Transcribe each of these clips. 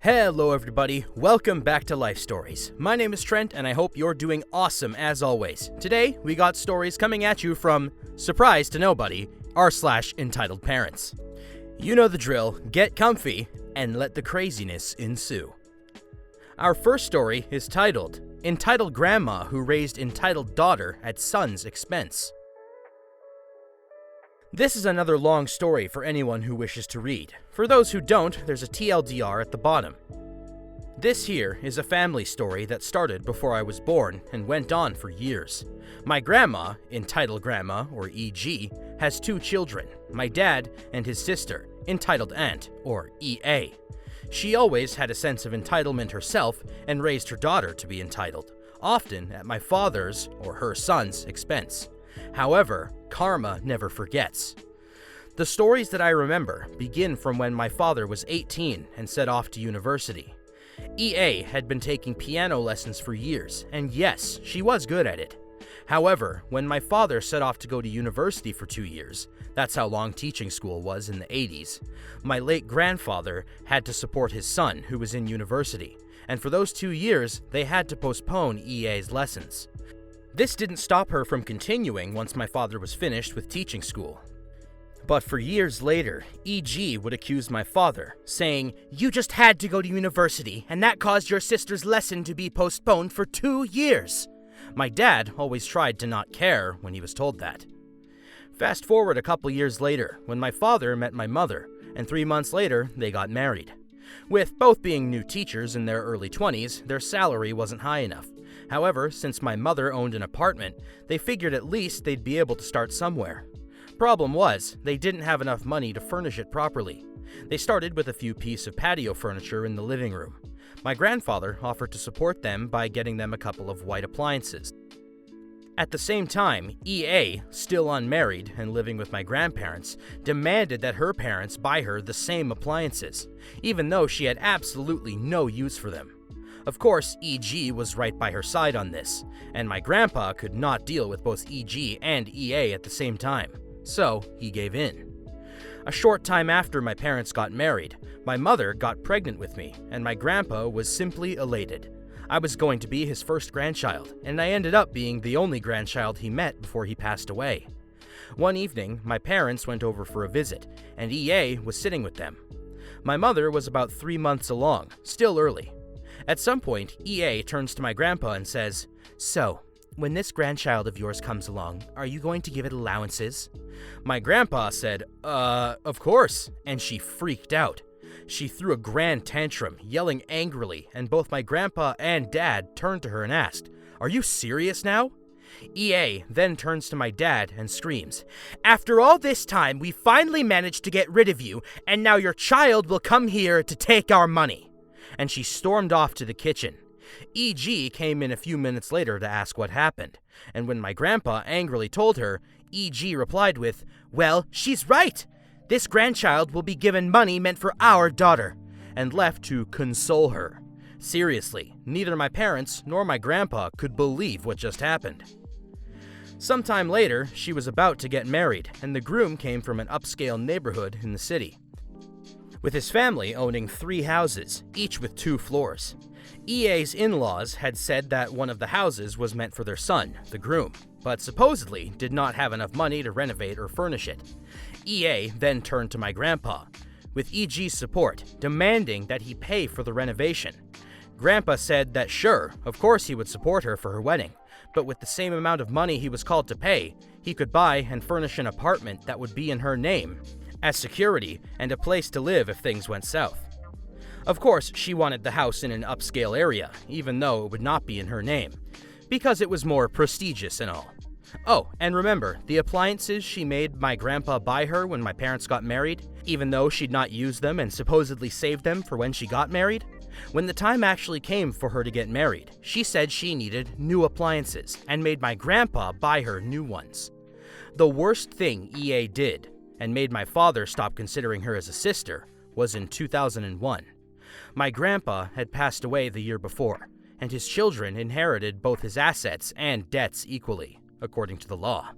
Hello everybody, welcome back to Life Stories. My name is Trent and I hope you're doing awesome as always. Today, we got stories coming at you from, surprise to nobody, r/entitled parents. You know the drill, get comfy and let the craziness ensue. Our first story is titled, Entitled Grandma Who Raised Entitled Daughter at Son's Expense. This is another long story for anyone who wishes to read. For those who don't, there's a TLDR at the bottom. This here is a family story that started before I was born and went on for years. My grandma, entitled grandma, or EG, has 2 children, my dad and his sister, entitled aunt, or EA. She always had a sense of entitlement herself and raised her daughter to be entitled, often at my father's, or her son's, expense. However, karma never forgets. The stories that I remember begin from when my father was 18 and set off to university. EA had been taking piano lessons for years, and yes, she was good at it. However, when my father set off to go to university for 2 years, that's how long teaching school was in the 80s, my late grandfather had to support his son who was in university, and for those 2 years, they had to postpone EA's lessons. This didn't stop her from continuing once my father was finished with teaching school. But for years later, EG would accuse my father, saying, "You just had to go to university, and that caused your sister's lesson to be postponed for 2 years." My dad always tried to not care when he was told that. Fast forward a couple years later, when my father met my mother, and 3 months later, they got married. With both being new teachers in their early 20s, their salary wasn't high enough. However, since my mother owned an apartment, they figured at least they'd be able to start somewhere. Problem was, they didn't have enough money to furnish it properly. They started with a few pieces of patio furniture in the living room. My grandfather offered to support them by getting them a couple of white appliances. At the same time, EA, still unmarried and living with my grandparents, demanded that her parents buy her the same appliances, even though she had absolutely no use for them. Of course, EG was right by her side on this, and my grandpa could not deal with both EG and EA at the same time, so he gave in. A short time after my parents got married, my mother got pregnant with me, and my grandpa was simply elated. I was going to be his first grandchild, and I ended up being the only grandchild he met before he passed away. One evening, my parents went over for a visit, and EA was sitting with them. My mother was about 3 months along, still early. At some point, EA turns to my grandpa and says, "So, when this grandchild of yours comes along, are you going to give it allowances?" My grandpa said, of course," and she freaked out. She threw a grand tantrum, yelling angrily, and both my grandpa and dad turned to her and asked, "Are you serious now?" EA then turns to my dad and screams, "After all this time, we finally managed to get rid of you, and now your child will come here to take our money." And she stormed off to the kitchen. EG came in a few minutes later to ask what happened, and when my grandpa angrily told her, EG replied with, "Well, she's right. This grandchild will be given money meant for our daughter," and left to console her. Seriously, neither my parents nor my grandpa could believe what just happened. Sometime later, she was about to get married, and the groom came from an upscale neighborhood in the city, with his family owning 3 houses, each with 2 floors. EA's in-laws had said that one of the houses was meant for their son, the groom, but supposedly did not have enough money to renovate or furnish it. EA then turned to my grandpa, with EG's support, demanding that he pay for the renovation. Grandpa said that sure, of course he would support her for her wedding, but with the same amount of money he was called to pay, he could buy and furnish an apartment that would be in her name, as security and a place to live if things went south. Of course, she wanted the house in an upscale area, even though it would not be in her name, because it was more prestigious and all. Oh, and remember, the appliances she made my grandpa buy her when my parents got married, even though she'd not used them and supposedly saved them for when she got married? When the time actually came for her to get married, she said she needed new appliances and made my grandpa buy her new ones. The worst thing EA did, and made my father stop considering her as a sister, was in 2001. My grandpa had passed away the year before, and his children inherited both his assets and debts equally, according to the law.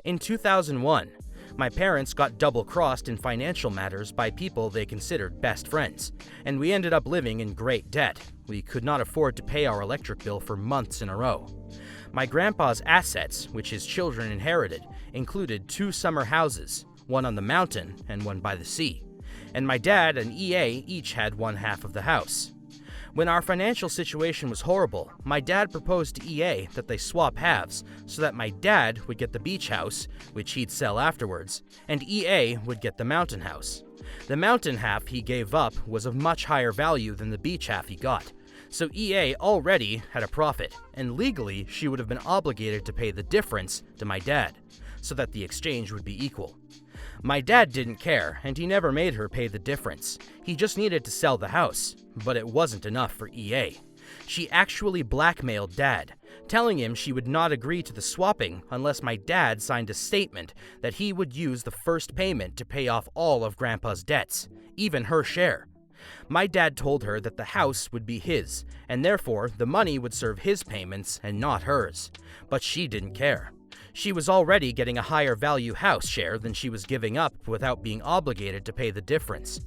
In 2001, My parents got double-crossed in financial matters by people they considered best friends, and we ended up living in great debt. We could not afford to pay our electric bill for months in a row. My grandpa's assets, which his children inherited, included 2 summer houses, one on the mountain and one by the sea, and my dad and EA each had one half of the house. When our financial situation was horrible, my dad proposed to EA that they swap halves so that my dad would get the beach house, which he'd sell afterwards, and EA would get the mountain house. The mountain half he gave up was of much higher value than the beach half he got, so EA already had a profit, and legally she would have been obligated to pay the difference to my dad, so that the exchange would be equal. My dad didn't care, and he never made her pay the difference. He just needed to sell the house, but it wasn't enough for EA. She actually blackmailed Dad, telling him she would not agree to the swapping unless my dad signed a statement that he would use the first payment to pay off all of Grandpa's debts, even her share. My dad told her that the house would be his, and therefore the money would serve his payments and not hers, but she didn't care. She was already getting a higher value house share than she was giving up without being obligated to pay the difference.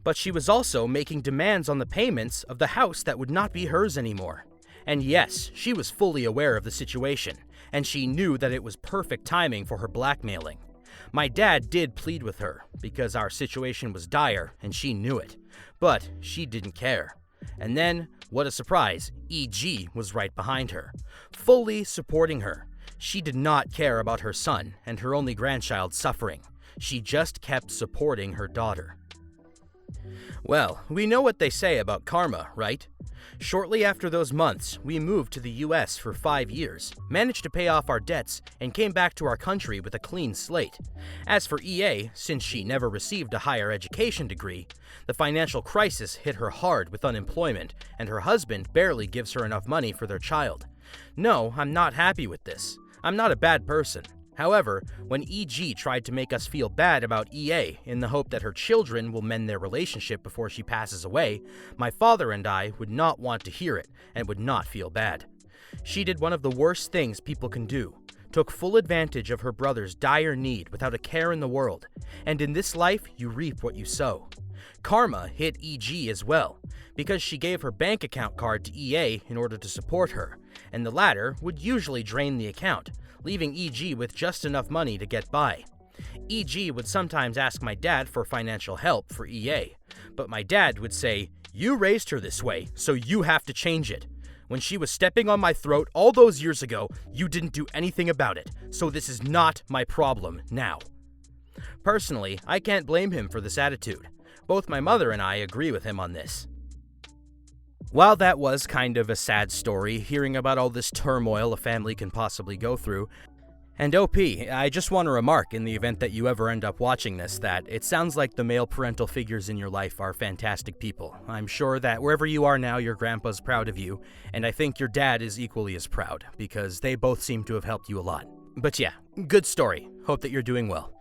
But she was also making demands on the payments of the house that would not be hers anymore. And yes, she was fully aware of the situation, and she knew that it was perfect timing for her blackmailing. My dad did plead with her, because our situation was dire and she knew it, but she didn't care. And then, what a surprise, EG was right behind her, fully supporting her. She did not care about her son and her only grandchild suffering. She just kept supporting her daughter. Well, we know what they say about karma, right? Shortly after those months, we moved to the US for 5 years, managed to pay off our debts, and came back to our country with a clean slate. As for EA, since she never received a higher education degree, the financial crisis hit her hard with unemployment, and her husband barely gives her enough money for their child. No, I'm not happy with this. I'm not a bad person. However, when EG tried to make us feel bad about EA in the hope that her children will mend their relationship before she passes away, my father and I would not want to hear it and would not feel bad. She did one of the worst things people can do, took full advantage of her brother's dire need without a care in the world, and in this life you reap what you sow. Karma hit EG as well, because she gave her bank account card to EA in order to support her, and the latter would usually drain the account, leaving EG with just enough money to get by. EG would sometimes ask my dad for financial help for EA, but my dad would say, "You raised her this way, so you have to change it. When she was stepping on my throat all those years ago, you didn't do anything about it, so this is not my problem now." Personally, I can't blame him for this attitude. Both my mother and I agree with him on this. While that was kind of a sad story, hearing about all this turmoil a family can possibly go through, and OP, I just want to remark in the event that you ever end up watching this that it sounds like the male parental figures in your life are fantastic people. I'm sure that wherever you are now, your grandpa's proud of you, and I think your dad is equally as proud, because they both seem to have helped you a lot. But yeah, good story. Hope that you're doing well.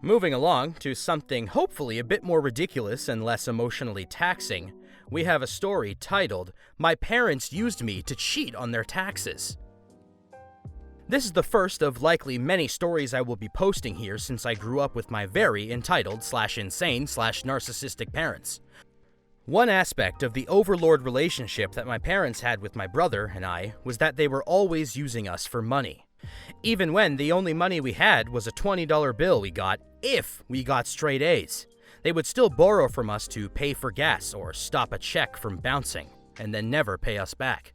Moving along to something hopefully a bit more ridiculous and less emotionally taxing, we have a story titled, "My Parents Used Me to Cheat on Their Taxes." This is the first of likely many stories I will be posting here since I grew up with my very entitled/insane/narcissistic parents. One aspect of the overlord relationship that my parents had with my brother and I was that they were always using us for money. Even when the only money we had was a $20 bill we got if we got straight A's. They would still borrow from us to pay for gas or stop a check from bouncing, and then never pay us back.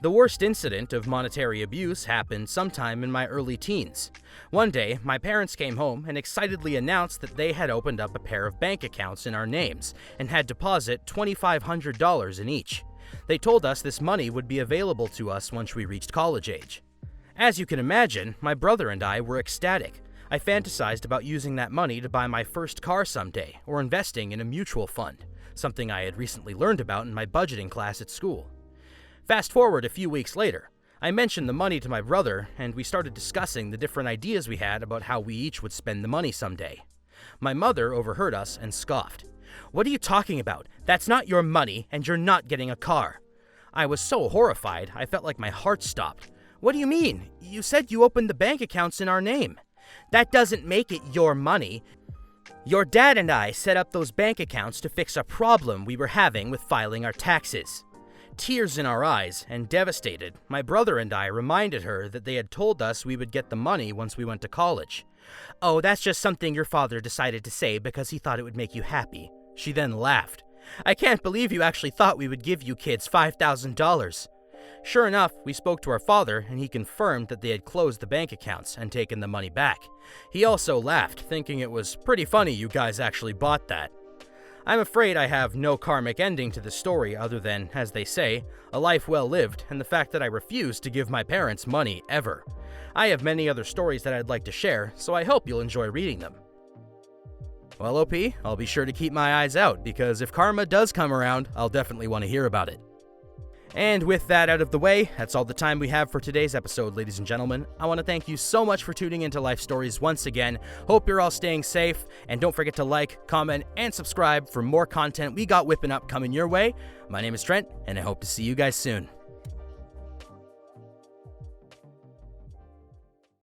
The worst incident of monetary abuse happened sometime in my early teens. One day, my parents came home and excitedly announced that they had opened up a pair of bank accounts in our names and had deposited $2,500 in each. They told us this money would be available to us once we reached college age. As you can imagine, my brother and I were ecstatic. I fantasized about using that money to buy my first car someday, or investing in a mutual fund, something I had recently learned about in my budgeting class at school. Fast forward a few weeks later, I mentioned the money to my brother, and we started discussing the different ideas we had about how we each would spend the money someday. My mother overheard us and scoffed. "What are you talking about? That's not your money, and you're not getting a car." I was so horrified, I felt like my heart stopped. "What do you mean? You said you opened the bank accounts in our name." That doesn't make it your money. Your dad and I set up those bank accounts to fix a problem we were having with filing our taxes. Tears in our eyes and devastated, my brother and I reminded her that they had told us we would get the money once we went to college. "Oh, that's just something your father decided to say because he thought it would make you happy." She then laughed. "I can't believe you actually thought we would give you kids $5,000. Sure enough, we spoke to our father and he confirmed that they had closed the bank accounts and taken the money back. He also laughed, thinking it was pretty funny you guys actually bought that. I'm afraid I have no karmic ending to the story other than, as they say, a life well lived and the fact that I refused to give my parents money ever. I have many other stories that I'd like to share, so I hope you'll enjoy reading them." Well, OP, I'll be sure to keep my eyes out, because if karma does come around, I'll definitely want to hear about it. And with that out of the way, that's all the time we have for today's episode, ladies and gentlemen. I want to thank you so much for tuning into Life Stories once again. Hope you're all staying safe, and don't forget to like, comment, and subscribe for more content we got whipping up coming your way. My name is Trent, and I hope to see you guys soon.